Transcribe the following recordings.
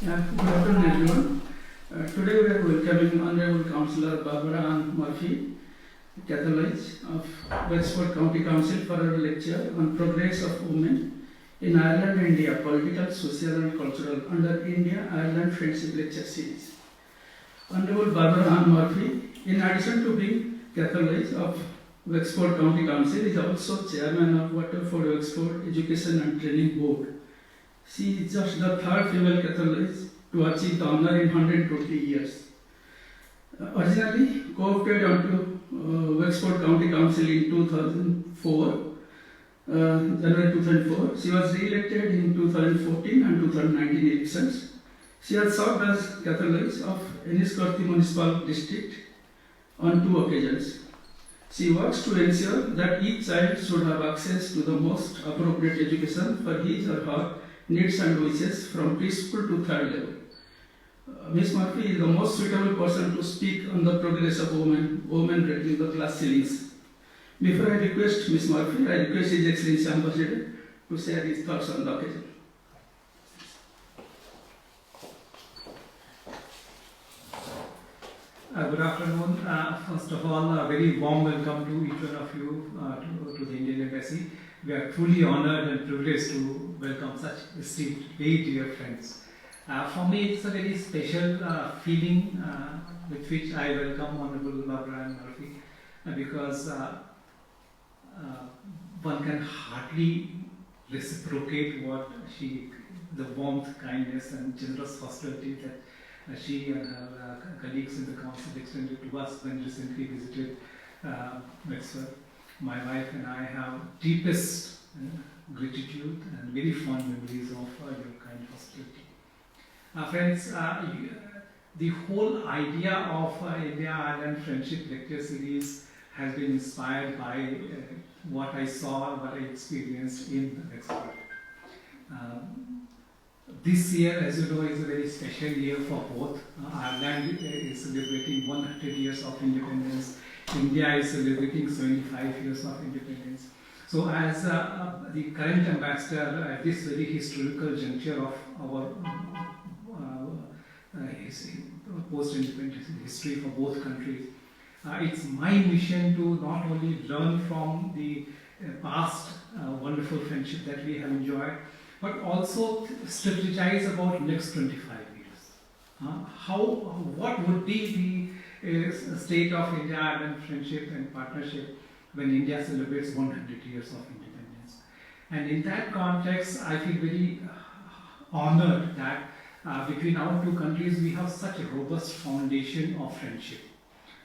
Good afternoon, everyone. Today we are welcoming Honorable Councillor Barbara Ann Murphy, Cathaoirleach of Wexford County Council for her lecture on progress of women in Ireland, India, political, social and cultural under India-Ireland Friendship Lecture Series. Honorable Barbara Ann Murphy, in addition to being Cathaoirleach of Wexford County Council, is also Chairman of Waterford Wexford Education and Training Board. She is just the third female Cathaoirleach to achieve the honor in 120 years. Originally co-opted onto Wexford County Council in 2004, January 2004, she was re-elected in 2014 and 2019 elections. She has served as Cathaoirleach of Enniscorthy Municipal District on 2 occasions. She works to ensure that each child should have access to the most appropriate education for his or her needs and wishes from preschool to 3rd level. Ms. Murphy is the most suitable person to speak on the progress of women breaking the class ceilings. Before I request Ms. Murphy, I request His Excellency Ambassador to share his thoughts on the occasion. Good afternoon. First of all, a very warm welcome to each one of you to the Indian Embassy. We are truly honored and privileged to welcome such esteemed, very dear friends. For me, it's a very special feeling with which I welcome Honorable Barbara Ann Murphy because one can hardly reciprocate what the warmth, kindness, and generous hospitality that she and her colleagues in the council extended to us when recently visited Wexford. My wife and I have deepest gratitude and very fond memories of your kind hospitality. Friends, the whole idea of India-Ireland Friendship Lecture Series has been inspired by what I saw, what I experienced in Wexford. This year, as you know, is a very special year for both. Ireland is celebrating 100 years of independence. India is celebrating 75 years of independence. So as the current ambassador at this very historical juncture of our post-independence history for both countries, it's my mission to not only learn from the past wonderful friendship that we have enjoyed, but also strategize about next 25 years. What would be the state of India-Ireland friendship and partnership when India celebrates 100 years of independence? And in that context, I feel very honored that between our two countries we have such a robust foundation of friendship.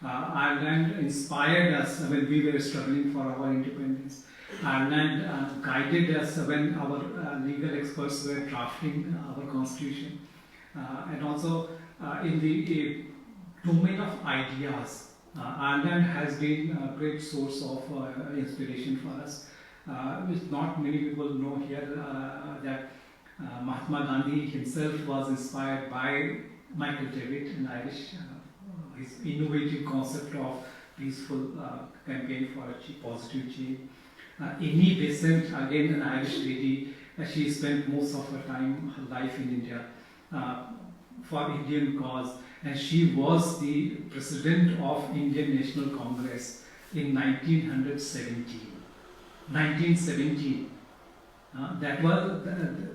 Ireland inspired us when we were struggling for our independence. Ireland guided us when our legal experts were drafting our constitution. And also in the domain of ideas, Ireland has been a great source of inspiration for us. Which not many people know here that Mahatma Gandhi himself was inspired by Michael David, an Irish, his innovative concept of peaceful campaign for a positive change. Amy Besant, again an Irish lady, she spent most of her time, her life in India for Indian cause, and she was the president of Indian National Congress in 1917. 1917. That was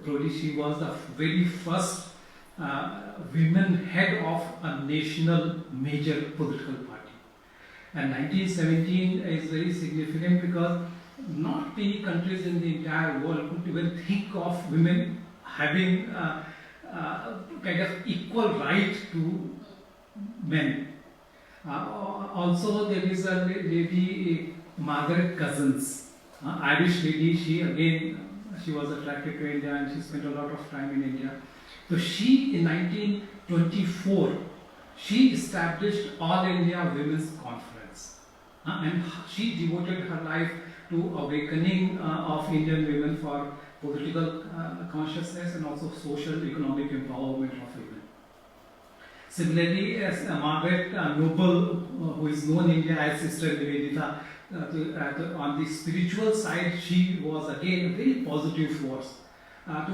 probably she was the very first women head of a national major political party. And 1917 is very significant because not many countries in the entire world could even think of women having kind of equal right to men. Also, there is a lady, Margaret Cousins, Irish lady. She was attracted to India and she spent a lot of time in India. So she, in 1924, she established All India Women's Conference, and she devoted her life to awakening of Indian women for political consciousness and also social economic empowerment of women. Similarly, as Margaret Noble, who is known in India as Sister Nivedita, on the spiritual side, she was again a very positive force.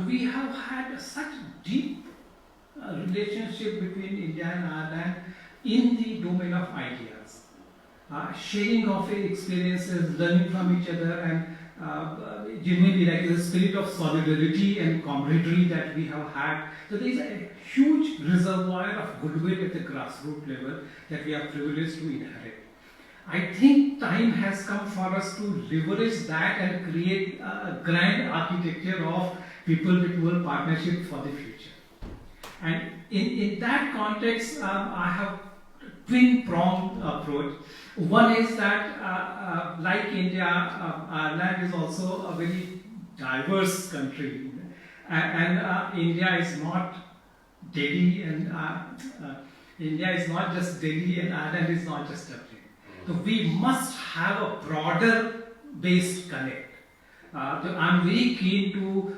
We have had such deep relationship between India and Ireland in the domain of ideas. Sharing of experiences, learning from each other, and genuinely like the spirit of solidarity and camaraderie that we have had. So there is a huge reservoir of goodwill at the grassroots level that we are privileged to inherit. I think time has come for us to leverage that and create a grand architecture of people-to-people partnership for the future. And in that context, I have twin-pronged approach. One is that, like India, Ireland is also a very diverse country, and India is not Delhi, and India is not just Delhi, and Ireland is not just Dublin. So we must have a broader based connect. So I'm very keen to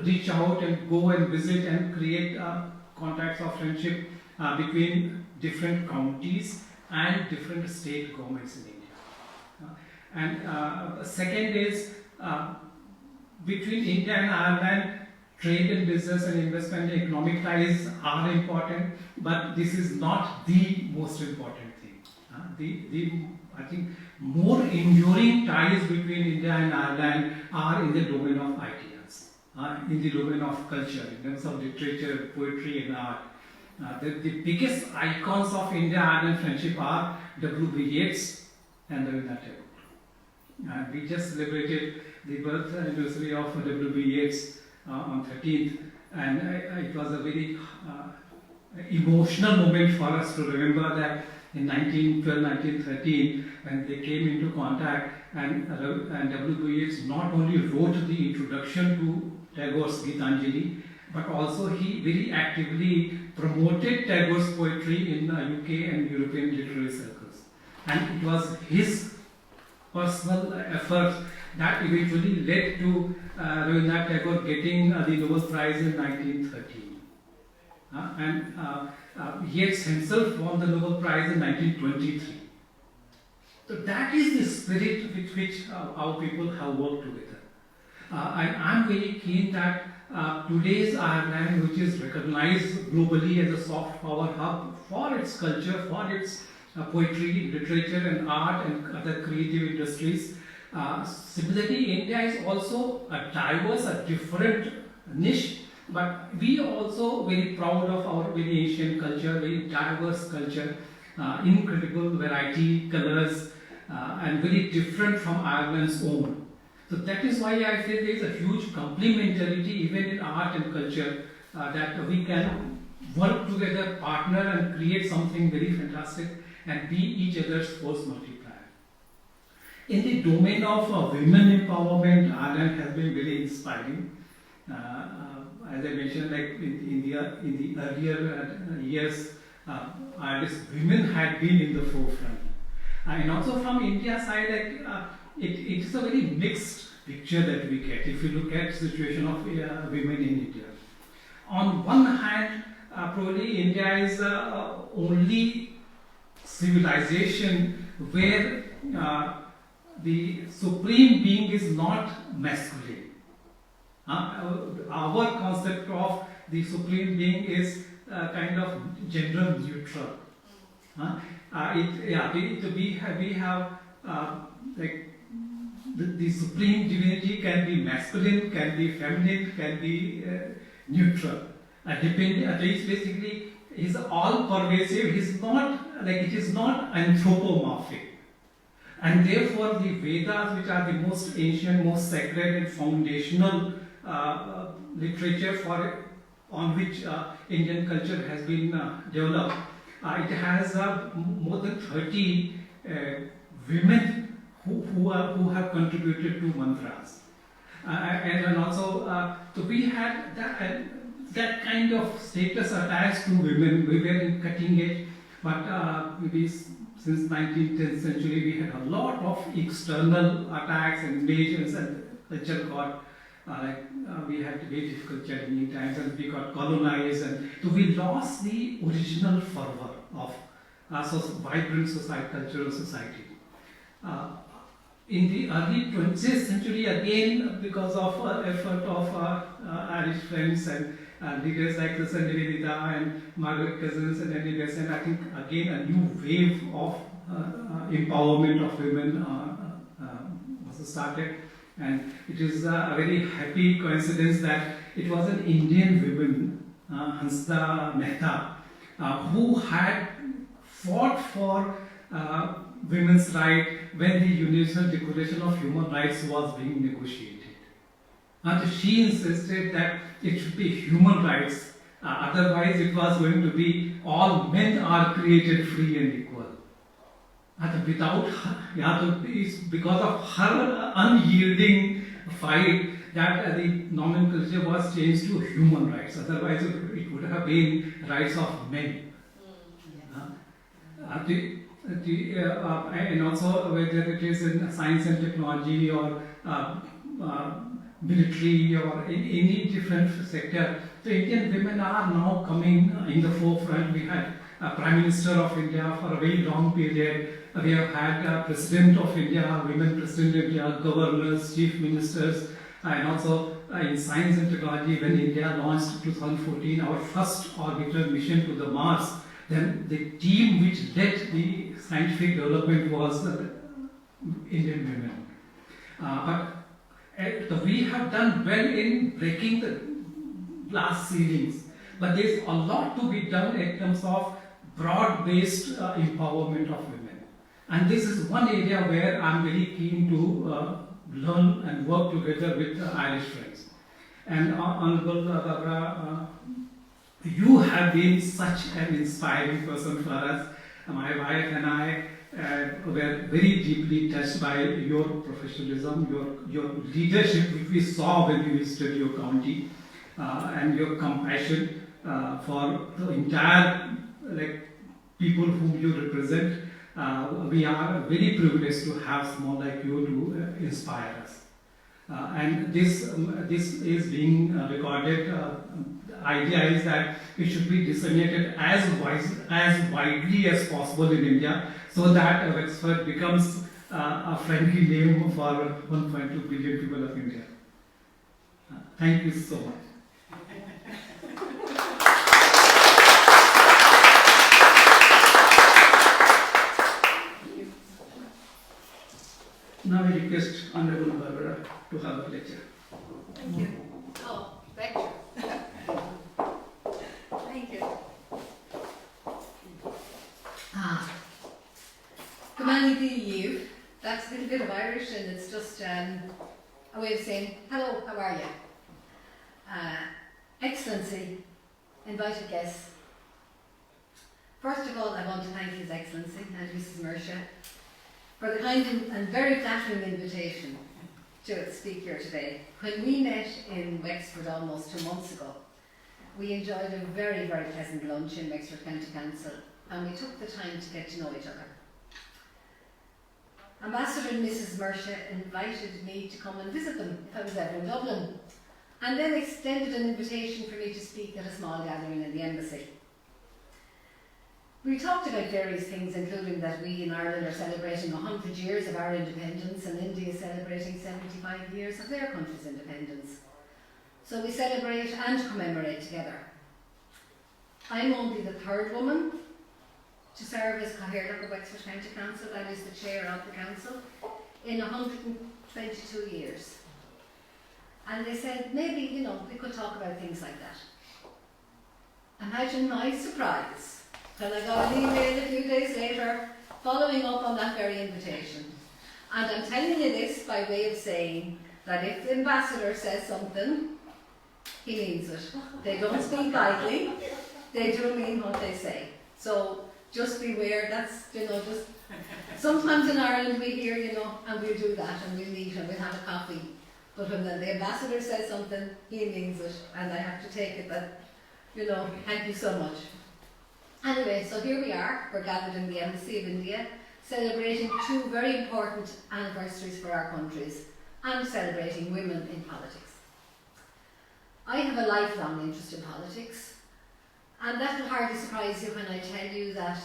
reach out and go and visit and create contacts of friendship between different counties and different state governments in India. And second is between India and Ireland, trade and business and investment and economic ties are important, but this is not the most important thing. I think more enduring ties between India and Ireland are in the domain of ideas, in the domain of culture, in terms of literature, poetry and art. The biggest icons of India-Ireland friendship are W.B. Yeats and Rabindranath Tagore. We just celebrated the birth anniversary of W.B. Yeats on 13th, and it was a very emotional moment for us to remember that in 1912, 1913, when they came into contact, and W.B. Yeats not only wrote the introduction to Tagore's Gitanjali, but also he very actively promoted Tagore's poetry in UK and European literary circles. And it was his personal effort that eventually led to Rabindranath Tagore getting the Nobel Prize in 1913. Yeats himself won the Nobel Prize in 1923. So that is the spirit with which our people have worked together. And I'm very keen that today's Ireland, which is recognized globally as a soft power hub for its culture, for its poetry, literature and art and other creative industries. Similarly, India is also a diverse, a different niche, but we are also very proud of our very ancient culture, very diverse culture, incredible variety, colors, and very different from Ireland's own. So that is why I feel there is a huge complementarity even in art and culture, that we can work together, partner and create something very fantastic and be each other's force multiplier. In the domain of women empowerment, Ireland has been very inspiring. As I mentioned, like in the earlier years, Irish women had been in the forefront. And also from India's side, like, it is a very mixed picture that we get if you look at the situation of women in India. On one hand, probably India is the only civilization where the supreme being is not masculine. Our concept of the supreme being is kind of gender neutral. We have like the supreme divinity can be masculine, can be feminine, can be neutral. Basically, is all pervasive. He's not like it is not anthropomorphic, and therefore the Vedas, which are the most ancient, most sacred and foundational literature on which Indian culture has been developed, it has more than 30 women who have contributed to mantras, and also so we had that kind of status attached to women. We were in cutting edge, but maybe since 19th century we had a lot of external attacks and invasions, and culture got we had very difficult challenging times, and we got colonized, and so we lost the original fervor of vibrant society, cultural society. in the early 20th century, again, because of effort of Irish friends and leaders like Sister Nivedita and Margaret Cousins and Annie Besant, I think again a new wave of empowerment of women was started. And it is a very happy coincidence that it was an Indian woman, Hansda Mehta, who had fought for women's rights when the Universal Declaration of Human Rights was being negotiated. And she insisted that it should be human rights, otherwise it was going to be all men are created free and equal. And without her, because of her unyielding fight, that the nomenclature was changed to human rights, otherwise it would have been rights of men. And also whether it is in science and technology or military or in any different sector, the Indian women are now coming in the forefront. We had a Prime Minister of India for a very long period. We have had a President of India, Women President of India, governors, chief ministers, and also in science and technology when India launched in 2014 our first orbital mission to the Mars. Then the team which led the scientific development was Indian women. But we have done well in breaking the glass ceilings. But there is a lot to be done in terms of broad-based empowerment of women. And this is one area where I am very keen to learn and work together with Irish friends. And Honorable Barbara, you have been such an inspiring person for us. My wife and I were very deeply touched by your professionalism, your leadership, which we saw when we visited your county, and your compassion for the entire people whom you represent. We are very privileged to have someone like you to inspire us. And this is being recorded. The idea is that it should be disseminated as widely as possible in India, so that Wexford becomes a friendly name for 1.2 billion people of India. Thank you so much. Now I request Honorable Barbara to have a lecture. Thank you. Oh, lecture. Thank you. Gumani Díl, that's a little bit of Irish, and it's just a way of saying, hello, how are you? Excellency, invited guests. First of all, I want to thank His Excellency and Mrs. Mishra for the kind and very flattering invitation to speak here today. When we met in Wexford almost 2 months ago, we enjoyed a very, very pleasant lunch in Wexford County Council, and we took the time to get to know each other. Ambassador and Mrs. Mishra invited me to come and visit them if I was ever in Dublin, and then extended an invitation for me to speak at a small gathering in the embassy. We talked about various things, including that we in Ireland are celebrating 100 years of our independence, and India is celebrating 75 years of their country's independence. So we celebrate and commemorate together. I'm only the third woman to serve as Cathaoirleach of Wexford County Council, that is the chair of the council, in 122 years. And they said, maybe, we could talk about things like that. Imagine my surprise when I got an email a few days later following up on that very invitation. And I'm telling you this by way of saying that if the ambassador says something, he means it. They don't speak lightly, they do mean what they say. So just beware, that's, just sometimes in Ireland we hear, and we'll do that and we'll meet and we'll have a coffee. But when the ambassador says something, he means it, and I have to take it that, thank you so much. Anyway, so here we are, we're gathered in the Embassy of India, celebrating 2 very important anniversaries for our countries, and celebrating women in politics. I have a lifelong interest in politics, and that will hardly surprise you when I tell you that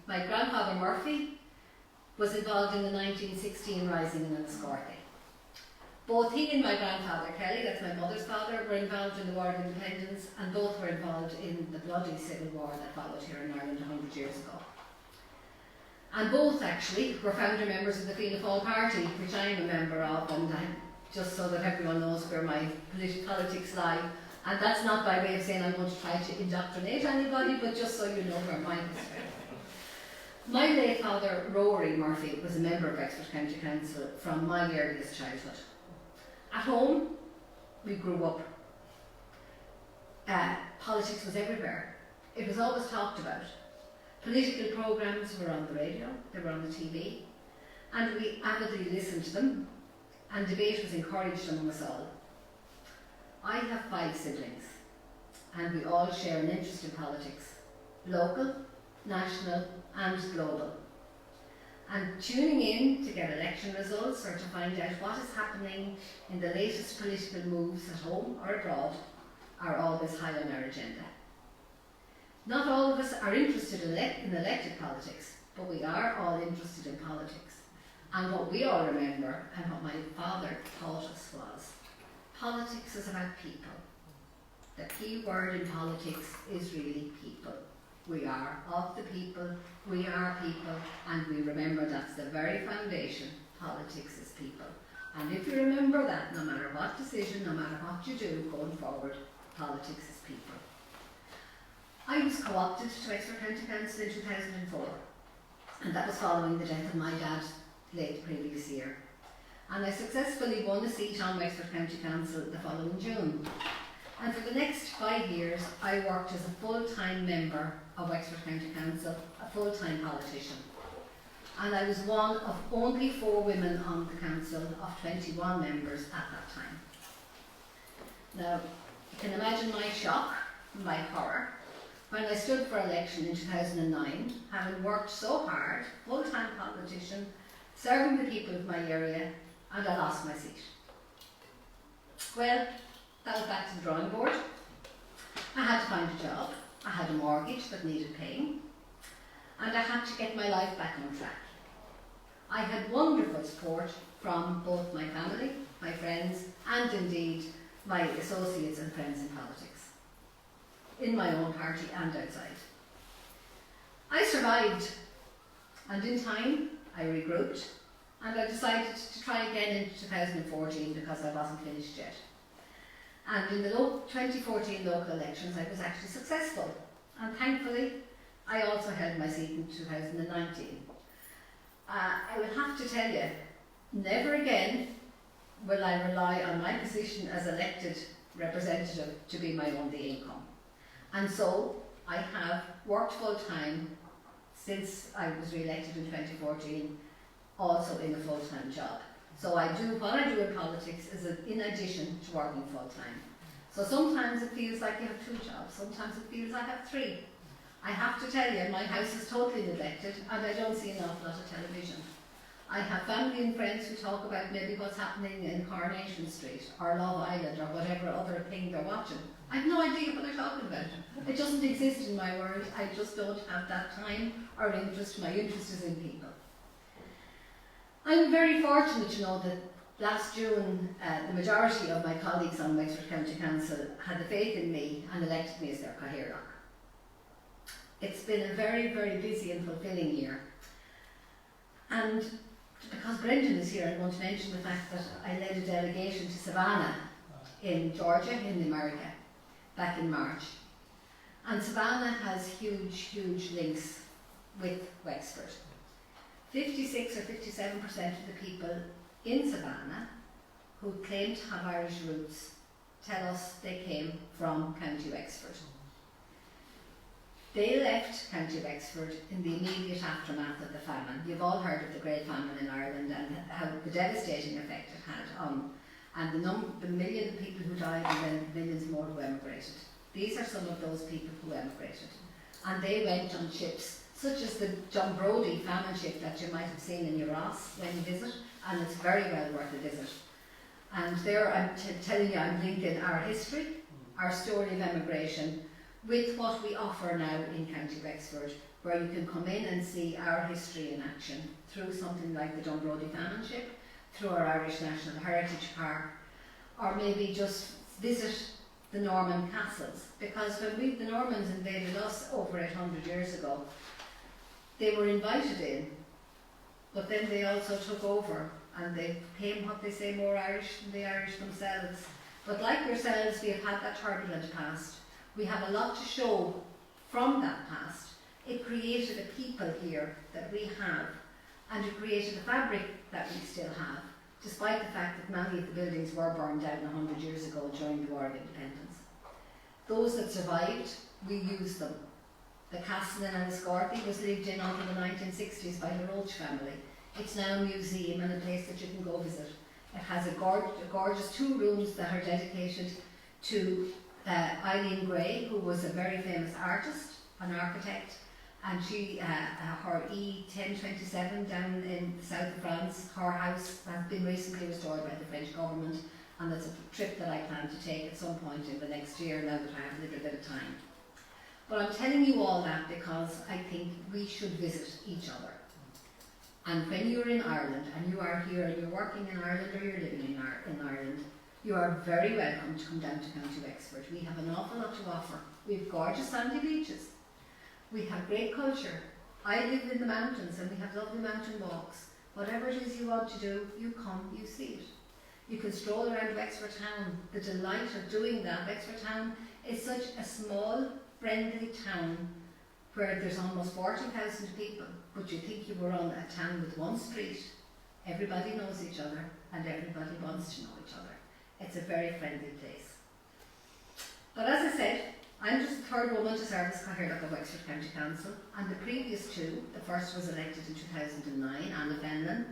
my grandfather Murphy was involved in the 1916 rising in Enniscorthy. Both he and my grandfather Kelly, that's my mother's father, were involved in the War of Independence, and both were involved in the bloody civil war that followed here in Ireland 100 years ago. And both actually were founder members of the Fianna Fáil party, which I am a member of, and just so that everyone knows where my politics lie. And that's not by way of saying I'm going to try to indoctrinate anybody, but just so you know where mine is from. My late father, Rory Murphy, was a member of Wexford County Council from my earliest childhood. At home, we grew up. Politics was everywhere. It was always talked about. Political programmes were on the radio, they were on the TV, and we avidly listened to them, and debate was encouraged among us all. I have 5 siblings, and we all share an interest in politics, local, national and global. And tuning in to get election results or to find out what is happening in the latest political moves at home or abroad are always high on our agenda. Not all of us are interested in elected politics, but we are all interested in politics. And what we all remember, and what my father taught us, was politics is about people. The key word in politics is really people. We are of the people, we are people, and we remember that's the very foundation. Politics is people. And if you remember that, no matter what decision, no matter what you do going forward, politics is people. I was co-opted to Wexford County Council in 2004, and that was following the death of my dad late the previous year. And I successfully won a seat on Wexford County Council the following June. And for the next 5 years, I worked as a full-time member of Wexford County Council, a full-time politician. And I was one of only 4 women on the council of 21 members at that time. Now, you can imagine my shock, my horror, when I stood for election in 2009, having worked so hard, full-time politician, serving the people of my area, and I lost my seat. Well, that was back to the drawing board. I had to find a job, I had a mortgage that needed paying, and I had to get my life back on track. I had wonderful support from both my family, my friends, and indeed my associates and friends in politics, in my own party and outside. I survived, and in time I regrouped, and I decided to try again in 2014 because I wasn't finished yet. And in the 2014 local elections I was actually successful, and thankfully I also held my seat in 2019. I will have to tell you, never again will I rely on my position as elected representative to be my only income. And so I have worked full-time since I was re-elected in 2014, also in a full-time job. So what I do in politics is in addition to working full-time. So sometimes it feels like you have 2 jobs, sometimes it feels I have 3. I have to tell you, my house is totally neglected and I don't see an awful lot of television. I have family and friends who talk about maybe what's happening in Coronation Street or Love Island or whatever other thing they're watching. I have no idea what they're talking about. It doesn't exist in my world. I just don't have that time or interest. My interest is in people. I'm very fortunate to know that last June the majority of my colleagues on Wexford County Council had the faith in me and elected me as their Cathaoirleach. It's been a very, very busy and fulfilling year. And because Brendan is here, I'm going to mention the fact that I led a delegation to Savannah in Georgia, in America, back in March. And Savannah has huge, huge links with Wexford. 56 or 57% of the people in Savannah who claim to have Irish roots tell us they came from County Wexford. They left County Wexford in the immediate aftermath of the famine. You've all heard of the Great Famine in Ireland and how the devastating effect it had on, and the million people who died and then millions more who emigrated. These are some of those people who emigrated. And they went on ships, such as the John Brodie famine ship that you might have seen in your Ross when you visit, and it's very well worth a visit. And there I'm telling you, I'm linking our history, our story of emigration, with what we offer now in County Wexford, where you can come in and see our history in action through something like the Dunbrody Family, through our Irish National Heritage Park, or maybe just visit the Norman castles, because when the Normans invaded us over 800 years ago, they were invited in, but then they also took over, and they became what they say more Irish than the Irish themselves. But like yourselves, we have had that turbulent past. We have a lot to show from that past. It created a people here that we have, and it created a fabric that we still have, despite the fact that many of the buildings were burned down 100 years ago during the War of Independence. Those that survived, we used them. The castle in Enniscorthy was lived in until the 1960s by the Roach family. It's now a museum and a place that you can go visit. It has a gorgeous 2 rooms that are dedicated to Eileen Gray, who was a very famous artist, an architect, and she, her E1027 down in the south of France, her house has been recently restored by the French government, and that's a trip that I plan to take at some point in the next year now that I have a little bit of time. But I'm telling you all that because I think we should visit each other. And when you're in Ireland, and you are here and you're working in Ireland or you're living in Ireland, you are very welcome to come down to County Wexford. We have an awful lot to offer. We have gorgeous sandy beaches. We have great culture. I live in the mountains and we have lovely mountain walks. Whatever it is you want to do, you come, you see it. You can stroll around Wexford town. The delight of doing that. Wexford town is such a small, friendly town where there's almost 40,000 people, but you think you were on a town with one street. Everybody knows each other and everybody wants to know each other. It's a very friendly place. But as I said, I'm just the 3rd woman to serve as Cathaoirleach of Wexford County Council, and the previous 2, the first was elected in 2009, Anna Fenlon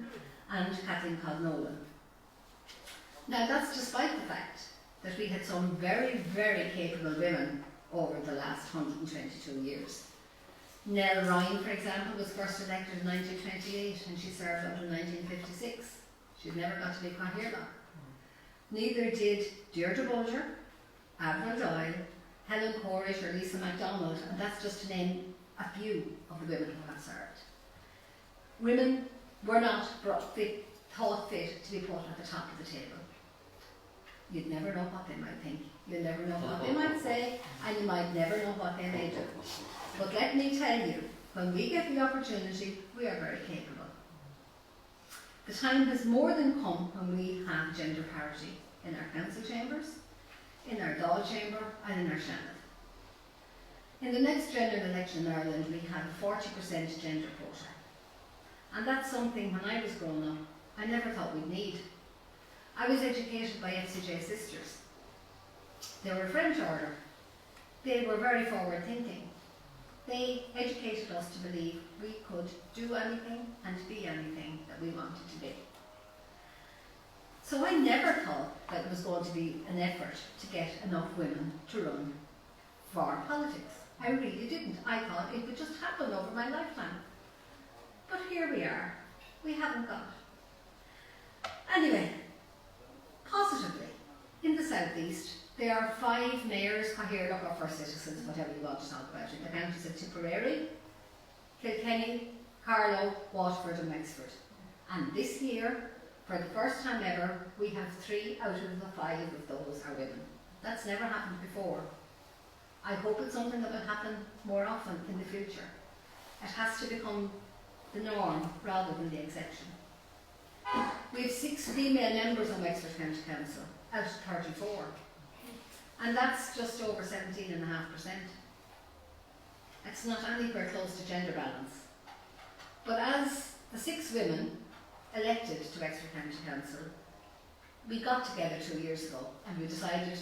and Kathleen Codd-Nolan. Now that's despite the fact that we had some very, very capable women over the last 122 years. Nell Ryan, for example, was first elected in 1928 and she served until 1956. She'd never got to be Cathaoirleach. Neither did Deirdre Bolger, Avril Doyle, Helen Corrish or Lisa MacDonald, and that's just to name a few of the women who have served. Women were not thought fit to be put at the top of the table. You'd never know what they might think, you'd never know what they might say, and you might never know what they may do. But let me tell you, when we get the opportunity, we are very capable. The time has more than come when we have gender parity in our council chambers, in our Dáil chamber and in our Shannon. In the next general election in Ireland we have a 40% gender quota. And that's something when I was growing up I never thought we'd need. I was educated by FCJ sisters. They were a French order. They were very forward thinking. They educated us to believe we could do anything and be anything that we wanted to be. So I never thought that it was going to be an effort to get enough women to run for politics. I really didn't. I thought it would just happen over my lifetime. But here we are. We haven't got it. Anyway, positively, in the southeast, there are 5 mayors, Cathaoirleach or First Citizens, whatever you want to talk about, in the counties of Tipperary, Kilkenny, Carlow, Waterford and Wexford. And this year, for the first time ever, we have 3 out of the 5 of those are women. That's never happened before. I hope it's something that will happen more often in the future. It has to become the norm rather than the exception. We have 6 female members on Wexford County Council out of 34. And that's just over 17.5%. It's not anywhere close to gender balance. But as the 6 women elected to Wexford County Council, we got together 2 years ago and we decided,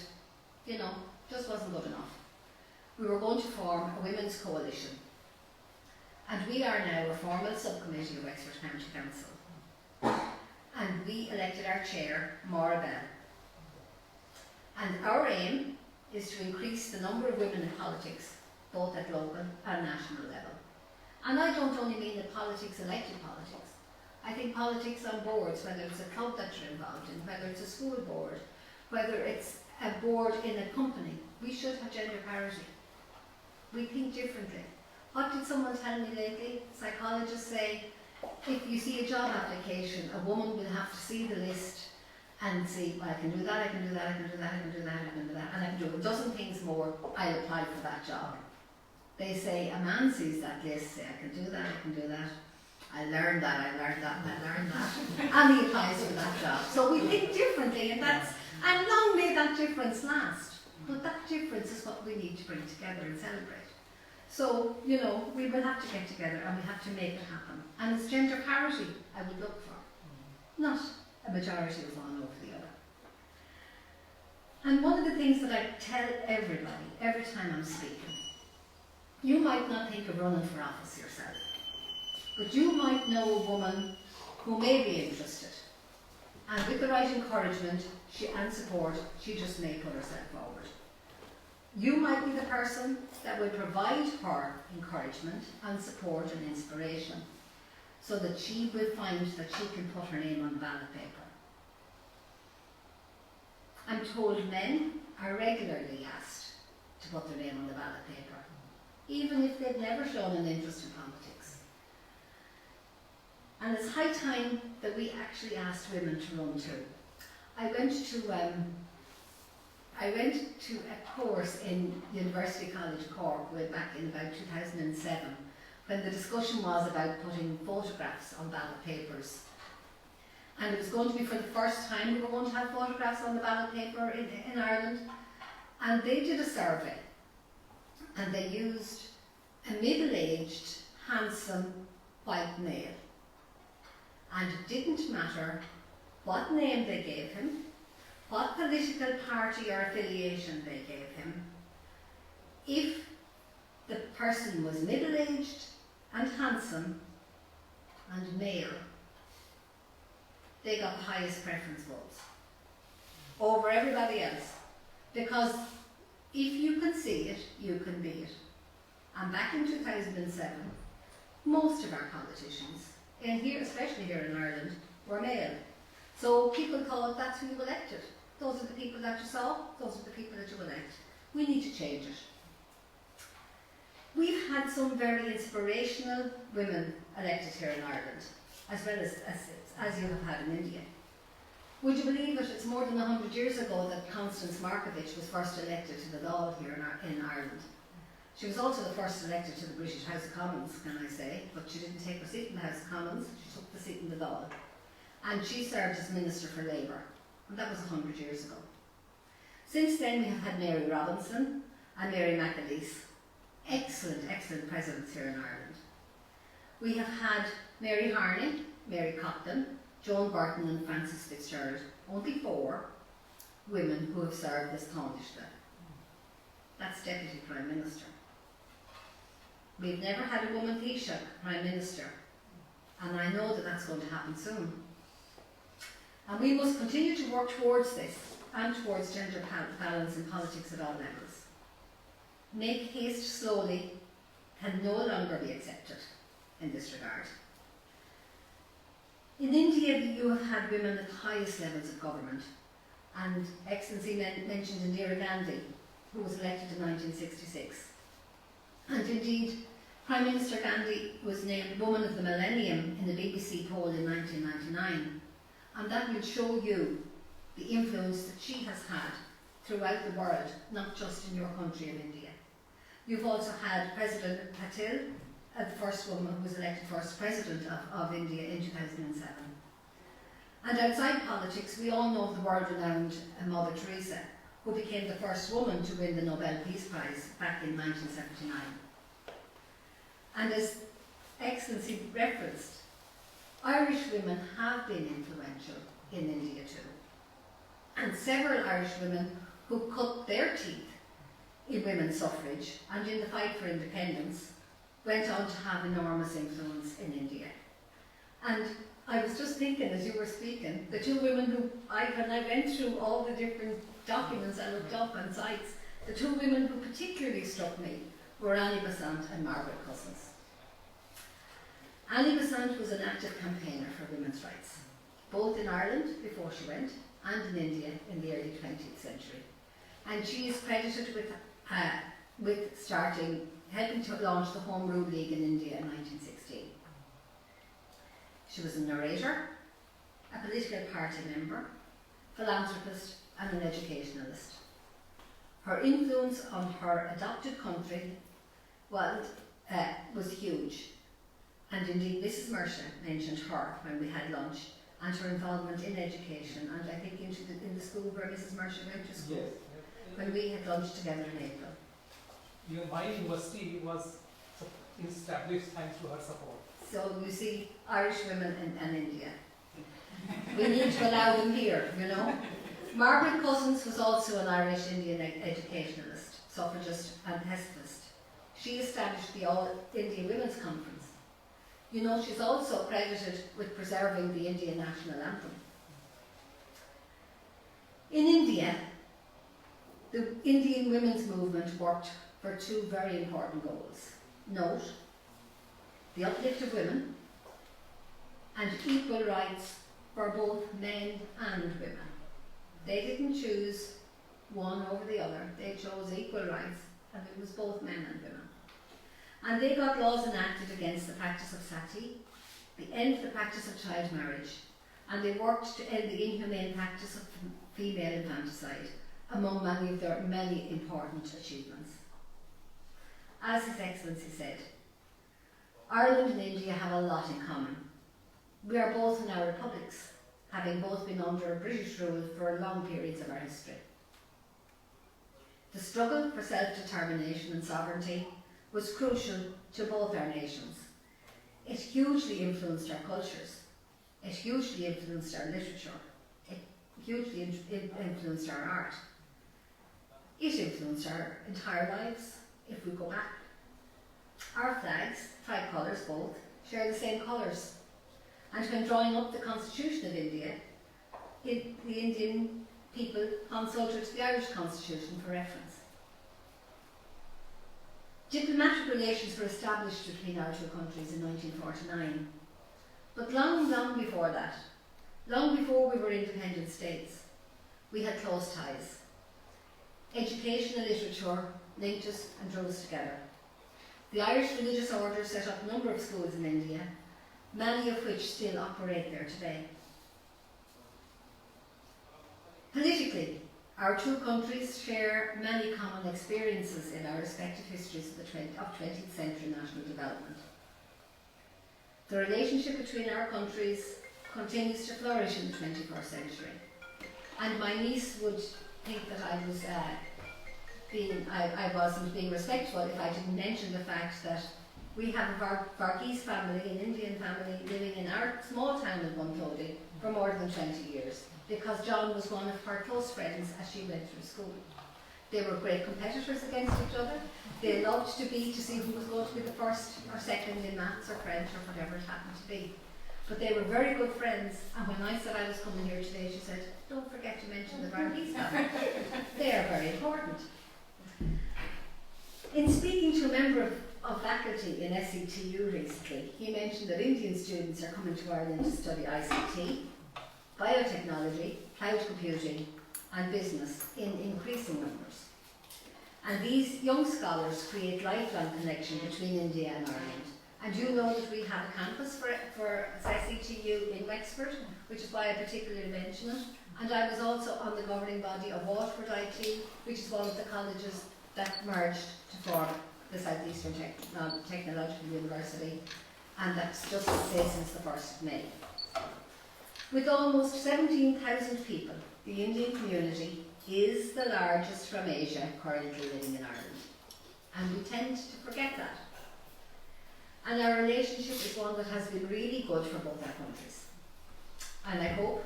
just wasn't good enough. We were going to form a women's coalition. And we are now a formal subcommittee of Wexford County Council. And we elected our chair, Maura Bell. And our aim is to increase the number of women in politics, both at local and national level. And I don't only mean in politics, elected politics. I think politics on boards, whether it's a club that you're involved in, whether it's a school board, whether it's a board in a company, we should have gender parity. We think differently. What did someone tell me lately? Psychologists say if you see a job application, a woman will have to see the list and see, well, I can do that, I can do that, I can do that, I can do that, I can do that, and I can do a dozen things more, I'll apply for that job. They say a man sees that list, say, I can do that, I can do that, I learned that, I learned that, and I learned that, and he applies for that job. So we think differently, and long may that difference last, but that difference is what we need to bring together and celebrate. So, we will have to get together and we have to make it happen. And it's gender parity I would look for, not a majority of one over the other. And one of the things that I tell everybody every time I'm speaking, you might not think of running for office yourself, but you might know a woman who may be interested. And with the right encouragement and support, she just may put herself forward. You might be the person that will provide her encouragement and support and inspiration so that she will find that she can put her name on the ballot paper. I'm told men are regularly asked to put their name on the ballot paper, even if they've never shown an interest in politics. And it's high time that we actually asked women to run too. I went to a course in University College Cork way back in about 2007 when the discussion was about putting photographs on ballot papers. And it was going to be for the first time we were going to have photographs on the ballot paper in Ireland. And they did a survey and they used a middle-aged, handsome, white male. And it didn't matter what name they gave him, what political party or affiliation they gave him. If the person was middle-aged and handsome and male, they got the highest preference votes over everybody else. Because if you can see it, you can be it. And back in 2007, most of our politicians, and here, especially here in Ireland, were male. So people thought that's who you elected. Those are the people that you saw, those are the people that you elect. We need to change it. We've had some very inspirational women elected here in Ireland, as well as you have had in India. Would you believe it? It's more than 100 years ago that Constance Markievicz was first elected to the Dáil here in Ireland. She was also the first elected to the British House of Commons, can I say, but she didn't take her seat in the House of Commons, she took the seat in the Dáil. And she served as Minister for Labour, and that was 100 years ago. Since then we have had Mary Robinson and Mary McAleese, excellent, excellent presidents here in Ireland. We have had Mary Harney, Mary Copton, Joan Burton and Frances Fitzgerald, only 4 women who have served as Taoiseach. That's Deputy Prime Minister. We've never had a woman Taoiseach Prime Minister, and I know that that's going to happen soon. And we must continue to work towards this and towards gender balance in politics at all levels. Make haste slowly can no longer be accepted in this regard. In India, you have had women at the highest levels of government, and Excellency mentioned Indira Gandhi, who was elected in 1966. And indeed, Prime Minister Gandhi was named Woman of the Millennium in the BBC poll in 1999. And that will show you the influence that she has had throughout the world, not just in your country of India. You've also had President Patil, the first woman who was elected first President of India in 2007. And outside politics, we all know the world-renowned Mother Teresa, who became the first woman to win the Nobel Peace Prize back in 1979. And as Excellency referenced, Irish women have been influential in India too. And several Irish women who cut their teeth in women's suffrage and in the fight for independence went on to have enormous influence in India. And I was just thinking as you were speaking, the 2 women who, when I went through all the different documents I looked up on sites, the 2 women who particularly struck me were Annie Besant and Margaret Cousins. Annie Besant was an active campaigner for women's rights, both in Ireland before she went and in India in the early 20th century. And she is credited with with helping to launch the Home Rule League in India in 1916. She was a narrator, a political party member, philanthropist and an educationalist. Her influence on her adopted country was huge, and indeed Mrs. Mishra mentioned her when we had lunch and her involvement in education, and I think in the school where Mrs. Mishra went to school, Yes. when we had lunch together in April. My university was established thanks to her support. So you see, Irish women and India. We need to allow them here, you know. Margaret Cousins was also an Irish Indian educationalist, suffragist and pacifist. She established the All India Women's Conference. You know, she's also credited with preserving the Indian national anthem. In India, the Indian women's movement worked for two very important goals. Note, the uplift of women and equal rights for both men and women. They didn't choose one over the other, they chose equal rights, and it was both men and women. And they got laws enacted against the practice of sati, the end of the practice of child marriage, and they worked to end the inhumane practice of female infanticide, among many of their many important achievements. As His Excellency said, Ireland and India have a lot in common. We are both now republics, having both been under British rule for long periods of our history. The struggle for self-determination and sovereignty was crucial to both our nations. It hugely influenced our cultures. It hugely influenced our literature. It hugely influenced our art. It influenced our entire lives, if we go back. Our flags, 5 colours both, share the same colours. And when drawing up the Constitution of India, the Indian people consulted the Irish Constitution for reference. Diplomatic relations were established between our two countries in 1949. But long before that, long before we were independent states, we had close ties. Education and literature linked us and drew us together. The Irish Religious Order set up a number of schools in India, many of which still operate there today. Politically, our two countries share many common experiences in our respective histories of 20th century national development. The relationship between our countries continues to flourish in the 21st century. And my niece would think that I wasn't being respectful if I didn't mention the fact that we have a Varghese family, an Indian family, living in our small town of Bunclody for more than 20 years, because John was one of her close friends as she went through school. They were great competitors against each other. They loved to see who was going to be the first or second in maths or French or whatever it happened to be. But they were very good friends, and when I said I was coming here today, she said, "Don't forget to mention the Varghese family." They are very important. In speaking to a member of faculty in SETU recently, he mentioned that Indian students are coming to Ireland to study ICT, biotechnology, cloud computing and business in increasing numbers. And these young scholars create lifelong connection between India and Ireland. And you know that we have a campus for SETU in Wexford, which is why I particularly mention it. And I was also on the governing body of Waterford IT, which is one of the colleges that merged to form the Southeastern Technological University, and that's just to say since the 1st of May. With almost 17,000 people, the Indian community is the largest from Asia currently living in Ireland, and we tend to forget that. And our relationship is one that has been really good for both our countries. And I hope,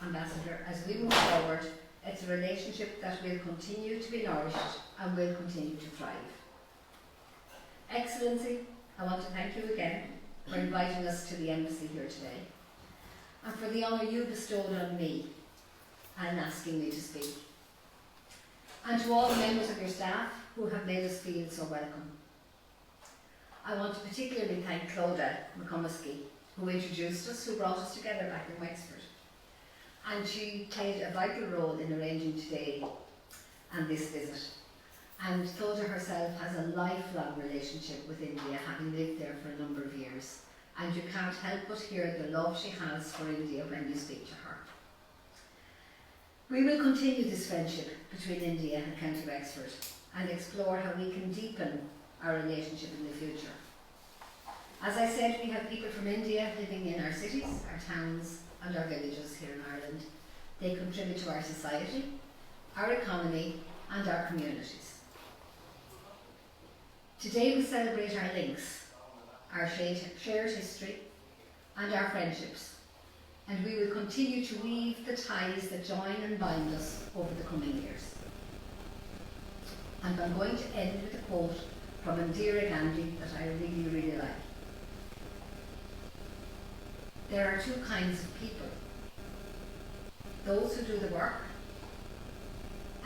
Ambassador, as we move forward, it's a relationship that will continue to be nourished and will continue to thrive. Excellency, I want to thank you again for inviting us to the embassy here today, and for the honour you bestowed on me and asking me to speak. And to all the members of your staff who have made us feel so welcome. I want to particularly thank Clodagh McComiskey, who introduced us, who brought us together back in Wexford. And she played a vital role in arranging today and this visit. and Clodagh herself has a lifelong relationship with India, having lived there for a number of years. And you can't help but hear the love she has for India when you speak to her. We will continue this friendship between India and County Wexford and explore how we can deepen our relationship in the future. As I said, we have people from India living in our cities, our towns and our villages here in Ireland. They contribute to our society, our economy and our communities. Today we celebrate our links, our shared history and our friendships, and we will continue to weave the ties that join and bind us over the coming years. And I'm going to end with a quote from Indira Gandhi that I really, really like. There are two kinds of people: those who do the work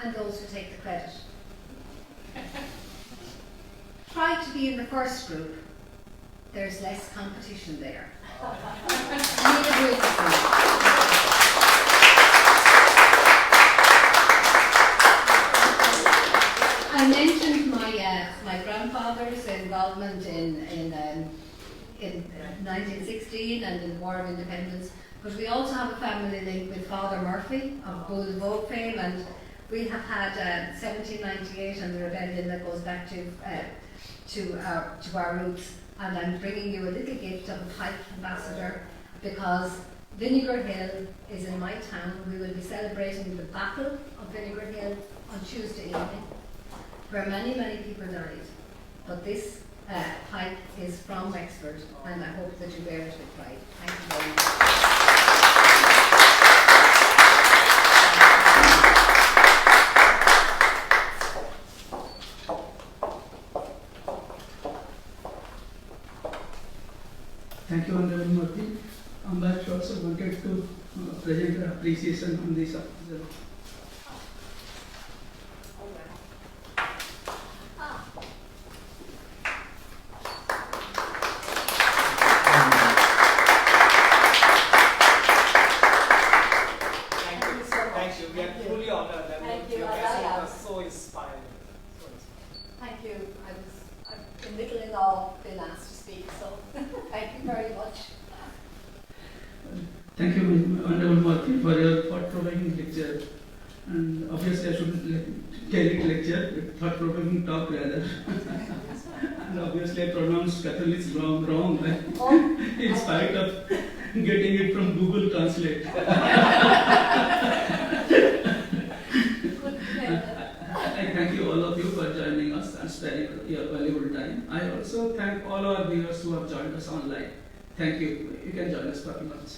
and those who take the credit. Try to be in the first group. There's less competition there. Neither will I mentioned my grandfather's involvement in 1916 and in the War of Independence, but we also have a family link with Father Murphy of Bull and Vogue fame, and we have had 1798 and the rebellion that goes back to our roots. And I'm bringing you a little gift of a pike, Ambassador, because Vinegar Hill is in my town. We will be celebrating the Battle of Vinegar Hill on Tuesday evening, where many, many people died. But this pike is from Wexford, and I hope that you wear it with pride. Thank you very much. Thank you, Honorable Murthy. Ambassador also wanted to present her appreciation on this episode. Thank you. We are truly honored and your message was so inspiring. Thank you. I'm a little in awe being asked to speak, so thank you very much. Thank you, Honorable Murthy, for your thought-provoking lecture. And obviously, I shouldn't tell it lecture, but thought-provoking talk rather. And obviously, I pronounced Cathaoirleach wrong in spite of getting it from Google Translate. I thank you all of you for joining us and sparing your valuable time. I also thank all our viewers who have joined us online. Thank you. You can join us for lunch.